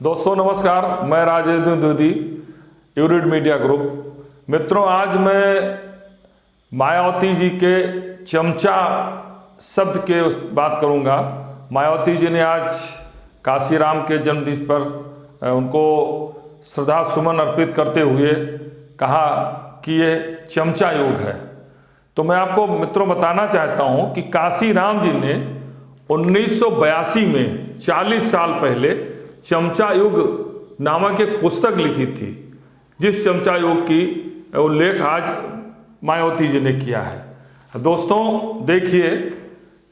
दोस्तों नमस्कार, मैं Rajendra Dwivedi, unit media group. मित्रों, आज मैं मायावती जी के चमचा शब्द के बात करूंगा। मायावती जी ने आज काशीराम के जन्मदिन पर उनको श्रद्धा सुमन अर्पित करते हुए कहा कि ये चमचा युग है। तो मैं आपको मित्रों बताना चाहता हूं कि काशीराम जी ने 1982 में 40 साल पहले चमचा युग नामक एक पुस्तक लिखी थी, जिस चमचा युग की उल्लेख आज मायावती जी ने किया है। दोस्तों देखिए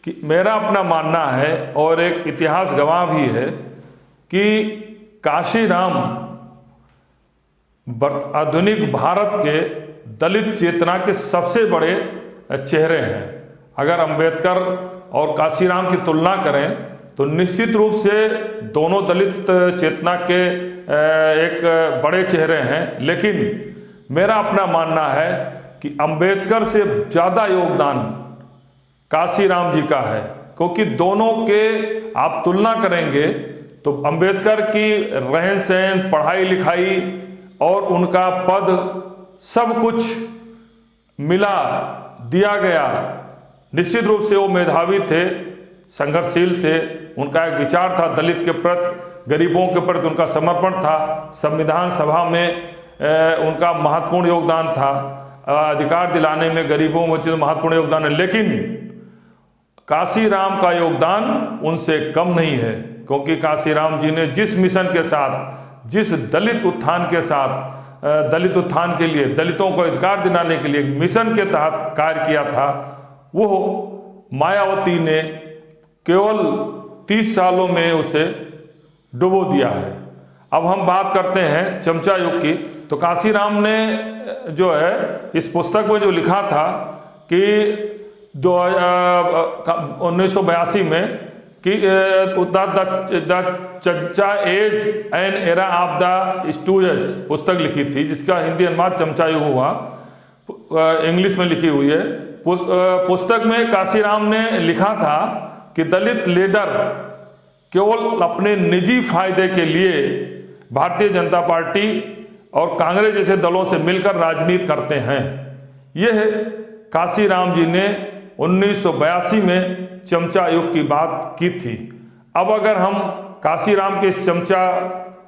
कि मेरा अपना मानना है और एक इतिहास गवाह भी है कि काशीराम आधुनिक भारत के दलित चेतना के सबसे बड़े चेहरे हैं। अगर अंबेडकर और काशीराम की तुलना करें तो निश्चित रूप से दोनों दलित चेतना के एक बड़े चेहरे हैं, लेकिन मेरा अपना मानना है कि अंबेडकर से ज़्यादा योगदान काशीराम जी का है, क्योंकि दोनों के आप तुलना करेंगे तो अंबेडकर की रहन सहन, पढ़ाई लिखाई और उनका पद सब कुछ मिला दिया गया। निश्चित रूप से वो मेधावी थे, संघर्षशील थे, उनका एक विचार था दलित के प्रति, गरीबों के प्रति उनका समर्पण था। संविधान सभा में उनका महत्वपूर्ण योगदान था, अधिकार दिलाने में गरीबों को महत्वपूर्ण योगदान है। लेकिन काशीराम का योगदान उनसे कम नहीं है, क्योंकि काशीराम जी ने जिस मिशन के साथ, जिस दलित उत्थान के साथ, दलित उत्थान के लिए, दलितों को अधिकार दिलाने के लिए मिशन के तहत कार्य किया था, वो मायावती ने केवल 30 सालों में उसे डुबो दिया है। अब हम बात करते हैं चमचा युग की। तो काशीराम ने जो है इस पुस्तक में जो लिखा था कि 1982 में कि the chamcha age an era of the students पुस्तक लिखी थी, जिसका हिंदी अनुवाद चमचा युग हुआ, इंग्लिश में लिखी हुई है। पुस्तक में काशीराम ने लिखा था कि दलित लीडर केवल अपने निजी फायदे के लिए भारतीय जनता पार्टी और कांग्रेस जैसे दलों से मिलकर राजनीति करते हैं। यह काशीराम जी ने 1982 में चमचा युग की बात की थी। अब अगर हम काशीराम के चमचा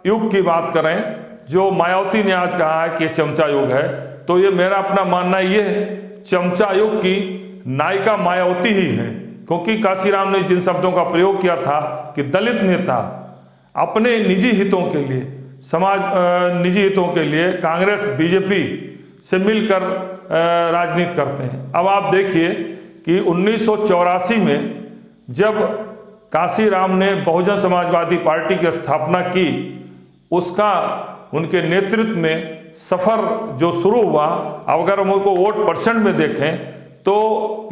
युग की बात करें, जो मायावती ने आज कहा है कि चमचा युग है, तो ये मेरा अपना मानना ये चमचा युग की नायिका मायावती ही है, क्योंकि काशीराम ने जिन शब्दों का प्रयोग किया था कि दलित नेता अपने निजी हितों के लिए, निजी हितों के लिए कांग्रेस बीजेपी से मिलकर राजनीति करते हैं। अब आप देखिए कि 1984 में जब काशीराम ने बहुजन समाजवादी पार्टी की स्थापना की, उसका उनके नेतृत्व में सफर जो शुरू हुआ, अगर हम उनको वोट परसेंट में देखें तो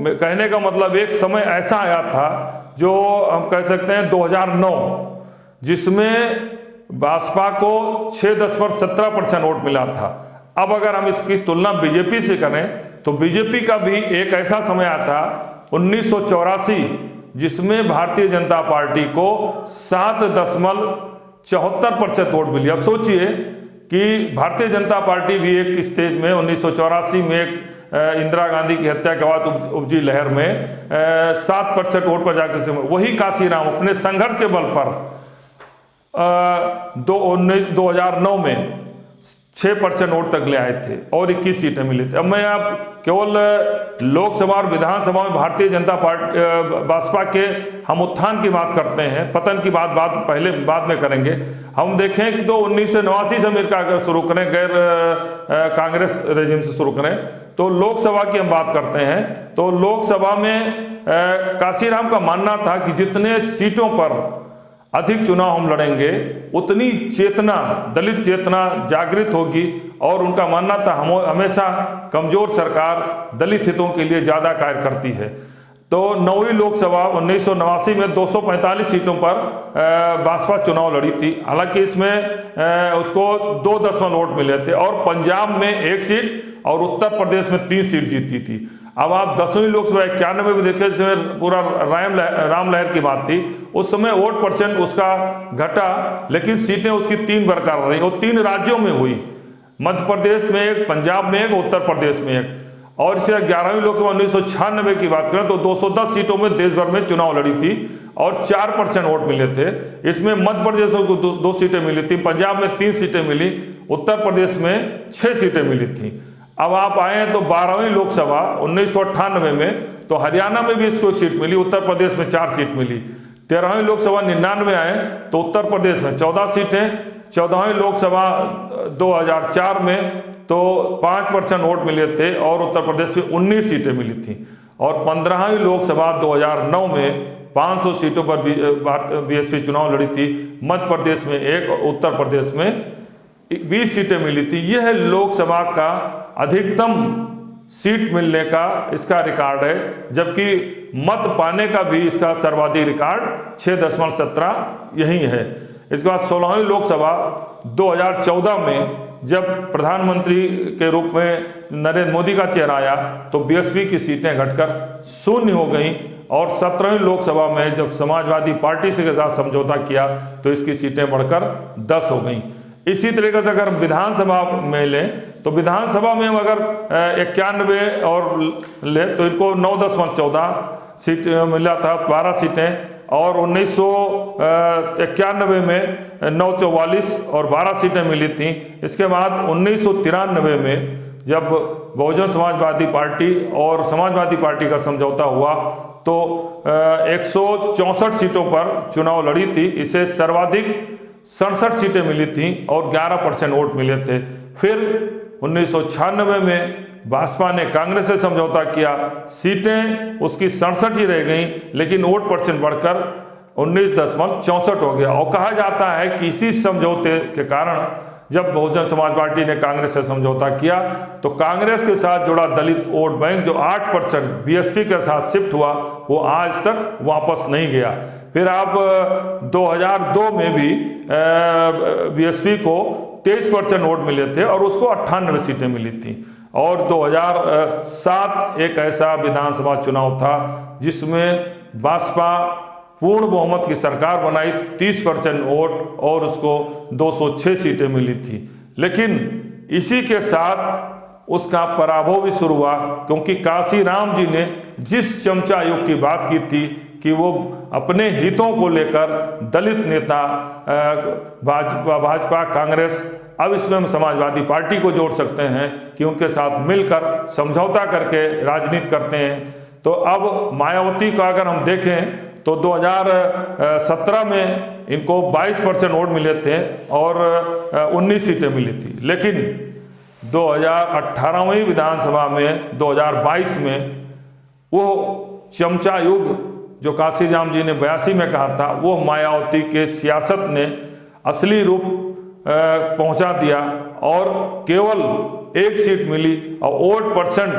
कहने का मतलब एक समय ऐसा आया था जो हम कह सकते हैं 2009, जिसमें भाजपा को 6.17% वोट मिला था। अब अगर हम इसकी तुलना बीजेपी से करें तो बीजेपी का भी एक ऐसा समय आया था 1984, जिसमें भारतीय जनता पार्टी को 7.74% वोट मिली। अब सोचिए कि भारतीय जनता पार्टी भी एक स्टेज में 1984 में एक इंदिरा गांधी की हत्या के बाद उपजी लहर में 7% वोट पर जाकर, वही काशीराम अपने संघर्ष के बल पर 2009 में 6% वोट तक ले आए थे और 21 सीटें मिली थी। अब मैं आप केवल लोकसभा और विधानसभा में भारतीय जनता पार्टी भाजपा के हम उत्थान की बात करते हैं, पतन की बात बाद में करेंगे। हम देखें कि तो 1989 से अमेरिका अगर शुरू करें, गैर कांग्रेस रेजिम से शुरू करें, तो लोकसभा की हम बात करते हैं तो लोकसभा में काशीराम का मानना था कि जितने सीटों पर अधिक चुनाव हम लड़ेंगे उतनी चेतना, दलित चेतना जागृत होगी, और उनका मानना था हमेशा कमजोर सरकार दलित हितों के लिए ज़्यादा कार्य करती है। तो 9वीं लोकसभा 1989 में 245 सीटों पर भाजपा चुनाव लड़ी थी। हालांकि इसमें उसको 2 दशमलव वोट मिले थे और पंजाब में 1 सीट और उत्तर प्रदेश में 3 सीट जीती थी। अब आप 10वीं लोकसभा 91 में देखें, जिसमें पूरा राम लहर की बात थी, उस समय वोट परसेंट उसका घटा, लेकिन सीटें उसकी 3 बरकरार रही और 3 राज्यों में हुई, मध्य प्रदेश में 1, पंजाब में 1, उत्तर प्रदेश में 1। और इसे 11वीं लोकसभा 1996 की बात करें तो 210 सीटों में देश भर में चुनाव लड़ी थी और 4% वोट मिले थे। इसमें मध्य प्रदेश को 2 सीटें मिली थी, पंजाब में 3 सीटें मिली, उत्तर प्रदेश में 6 सीटें मिली थी। अब आप आए हैं तो 12वीं लोकसभा 1998 में तो हरियाणा में भी इसको 1 सीट मिली, उत्तर प्रदेश में 4 सीट मिली। 13वीं लोकसभा 99 आए तो उत्तर प्रदेश में 14 सीटें। 14वीं लोकसभा 2004 में तो 5% वोट मिले थे और उत्तर प्रदेश में 19 सीटें मिली थी। और 15वीं लोकसभा 2009 में 500 सीटों पर बीएसपी चुनाव लड़ी थी, मध्य प्रदेश में 1 और उत्तर प्रदेश में 20 सीटें मिली थी। यह लोकसभा का अधिकतम सीट मिलने का इसका रिकॉर्ड है, जबकि मत पाने का भी इसका सर्वाधिक रिकॉर्ड 6.17 यही है। इसके बाद 16वीं लोकसभा 2014 में जब प्रधानमंत्री के रूप में नरेंद्र मोदी का चेहरा आया तो बीएसपी की सीटें घटकर 0 हो गईं और 17वीं लोकसभा में जब समाजवादी पार्टी से के साथ समझौता किया तो इसकी सीटें बढ़कर 10 हो गईं। इसी तरीके से अगर विधानसभा में लें तो विधानसभा में हम अगर 91 और ले तो इनको 9.14 सीट मिला था, 12 सीटें, और 1991 में 944 और 12 सीटें मिली थी। इसके बाद 1993 में जब बहुजन समाजवादी पार्टी और समाजवादी पार्टी का समझौता हुआ तो 164 सीटों पर चुनाव लड़ी थी, इसे सर्वाधिक 67 सीटें मिली थी और 11% वोट मिले थे। फिर 1996 में भाजपा ने कांग्रेस से समझौता किया, सीटें उसकी 67 ही रह गईं, लेकिन वोट परसेंट बढ़कर 19.64 हो गया। और कहा जाता है कि इसी समझौते के कारण जब बहुजन समाज पार्टी ने कांग्रेस से समझौता किया तो कांग्रेस के साथ जुड़ा दलित वोट बैंक जो 8% बीएसपी के साथ शिफ्ट हुआ, वो आज तक वापस नहीं गया। फिर आप 2002 में भी बीएसपी को 23% वोट मिले थे और उसको 98 सीटें मिली थी। और 2007 एक ऐसा विधानसभा चुनाव था जिसमें भाजपा पूर्ण बहुमत की सरकार बनाई, 30% वोट और उसको 206 सीटें मिली थी। लेकिन इसी के साथ उसका पराभव भी शुरू हुआ, क्योंकि काशीराम जी ने जिस चमचा युग की बात की थी कि वो अपने हितों को लेकर दलित नेता भाजपा कांग्रेस, अब इसमें हम समाजवादी पार्टी को जोड़ सकते हैं कि उनके साथ मिलकर समझौता करके राजनीति करते हैं। तो अब मायावती का अगर हम देखें तो 2017 में इनको 22% वोट मिले थे और 19 सीटें मिली थी। लेकिन 2018वीं विधानसभा में 2022 में वो चमचा युग जो काशीराम जी ने 82 में कहा था, वो मायावती के सियासत ने असली रूप पहुंचा दिया और केवल 1 सीट मिली और वोट परसेंट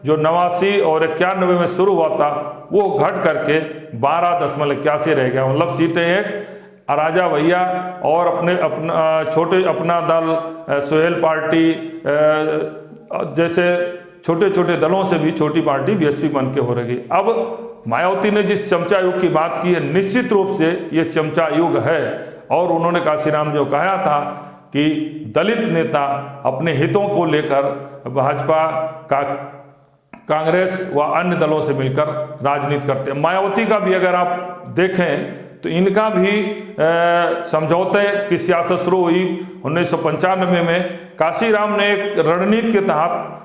जो 89 और 91 में शुरू हुआ था वो घट करके 12.81 रह गया। मतलब सीटें एक राजा भैया और अपना दल सुहेल पार्टी जैसे छोटे छोटे दलों से भी छोटी पार्टी बीएसपी बन के हो रही। अब मायावती ने जिस चमचा युग की बात की है, निश्चित रूप से ये चमचा युग है और उन्होंने काशीराम जो कहा था कि दलित नेता अपने हितों को लेकर भाजपा कांग्रेस व अन्य दलों से मिलकर राजनीति करते हैं। मायावती का भी अगर आप देखें तो इनका भी समझौते की सियासत शुरू हुई 1995 में। काशीराम ने एक रणनीति के तहत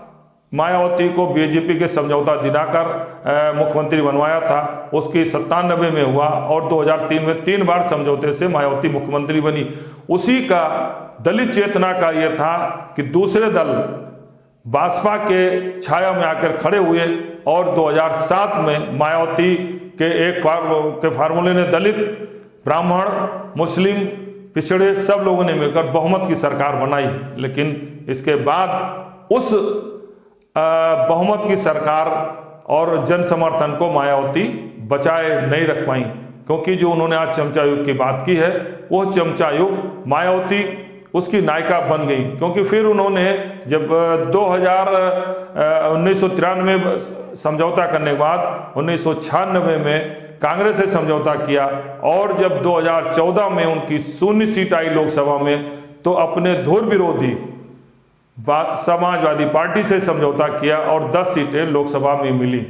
मायावती को बीजेपी के समझौता दिलाकर मुख्यमंत्री बनवाया था। उसकी 97 में हुआ और 2003 में 3 बार समझौते से मायावती मुख्यमंत्री बनी। उसी का दलित चेतना का यह था कि दूसरे दल भाजपा के छाया में आकर खड़े हुए और 2007 में मायावती के एक फार्मूले ने दलित, ब्राह्मण, मुस्लिम, पिछड़े सब लोगों ने मिलकर बहुमत की सरकार बनाई। लेकिन इसके बाद उस बहुमत की सरकार और जन समर्थन को मायावती बचाए नहीं रख पाई, क्योंकि जो उन्होंने आज चमचा युग की बात की है वो चमचा युग मायावती उसकी नायिका बन गई। क्योंकि फिर उन्होंने जब 1993 समझौता करने के बाद 1996 में कांग्रेस से समझौता किया, और जब 2014 में उनकी 0 सीट आई लोकसभा में, तो अपने धुर विरोधी समाजवादी पार्टी से समझौता किया और 10 सीटें लोकसभा में मिली।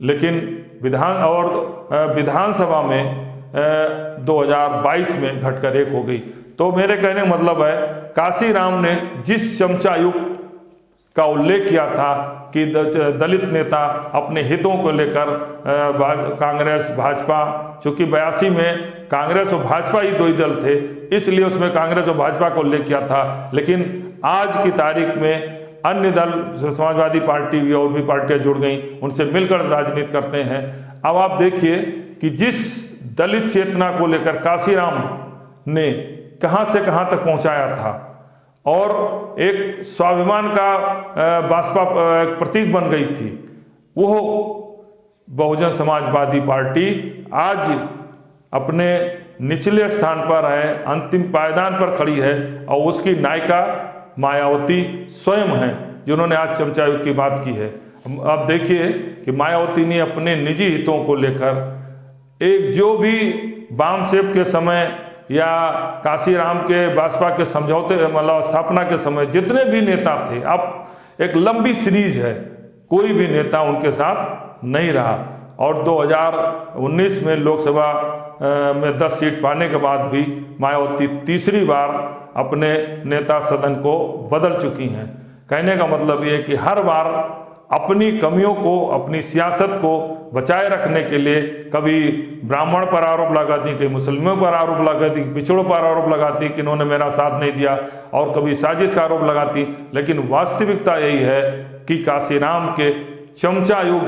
लेकिन विधानसभा में 2022 में घटकर 1 हो गई। तो मेरे कहने का मतलब है, काशीराम ने जिस चमचा युग का उल्लेख किया था कि दलित नेता अपने हितों को लेकर कांग्रेस भाजपा, चूंकि 82 में कांग्रेस और भाजपा ही 2 ही दल थे, इसलिए उसमें कांग्रेस और भाजपा को उल्लेख किया था। लेकिन आज की तारीख में अन्य दल, समाजवादी पार्टी भी और भी पार्टियां जुड़ गई, उनसे मिलकर राजनीति करते हैं। अब आप देखिए कि जिस दलित चेतना को लेकर काशीराम ने कहां से कहां तक पहुंचाया था, और एक स्वाभिमान का बसपा प्रतीक बन गई थी, वो बहुजन समाजवादी पार्टी आज अपने निचले स्थान पर है, अंतिम पायदान पर खड़ी है, और उसकी नायिका मायावती स्वयं है, जिन्होंने आज चमचा युग की बात की है। अब देखिए कि मायावती ने अपने निजी हितों को लेकर एक जो भी वाम सेब के समय या काशीराम के बसपा के समझौते मतलब स्थापना के समय जितने भी नेता थे, अब एक लंबी सीरीज है, कोई भी नेता उनके साथ नहीं रहा। और 2019 में लोकसभा में 10 सीट पाने के बाद भी मायावती तीसरी बार अपने नेता सदन को बदल चुकी हैं। कहने का मतलब ये कि हर बार अपनी कमियों को, अपनी सियासत को बचाए रखने के लिए कभी ब्राह्मण पर आरोप लगाती, कभी मुसलमानों पर आरोप लगाती, पिछड़ों पर आरोप लगाती कि इन्होंने मेरा साथ नहीं दिया, और कभी साजिश का आरोप लगाती। लेकिन वास्तविकता यही है कि काशीराम के चमचा युग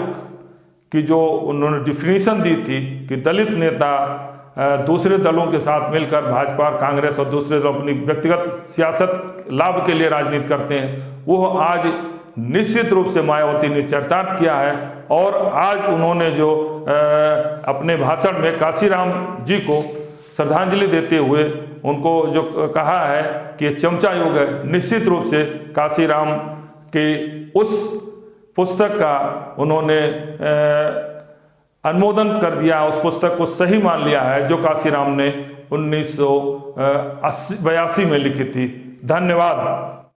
की जो उन्होंने डिफिनीशन दी थी कि दलित नेता दूसरे दलों के साथ मिलकर भाजपा, कांग्रेस और दूसरे दल अपनी व्यक्तिगत सियासत लाभ के लिए राजनीति करते हैं, वो आज निश्चित रूप से मायावती ने चरितार्थ किया है। और आज उन्होंने जो अपने भाषण में काशीराम जी को श्रद्धांजलि देते हुए उनको जो कहा है कि चमचा युग है, निश्चित रूप से काशीराम के उस पुस्तक का उन्होंने अनुमोदन कर दिया, उस पुस्तक को सही मान लिया है जो काशीराम ने 1982 में लिखी थी। धन्यवाद।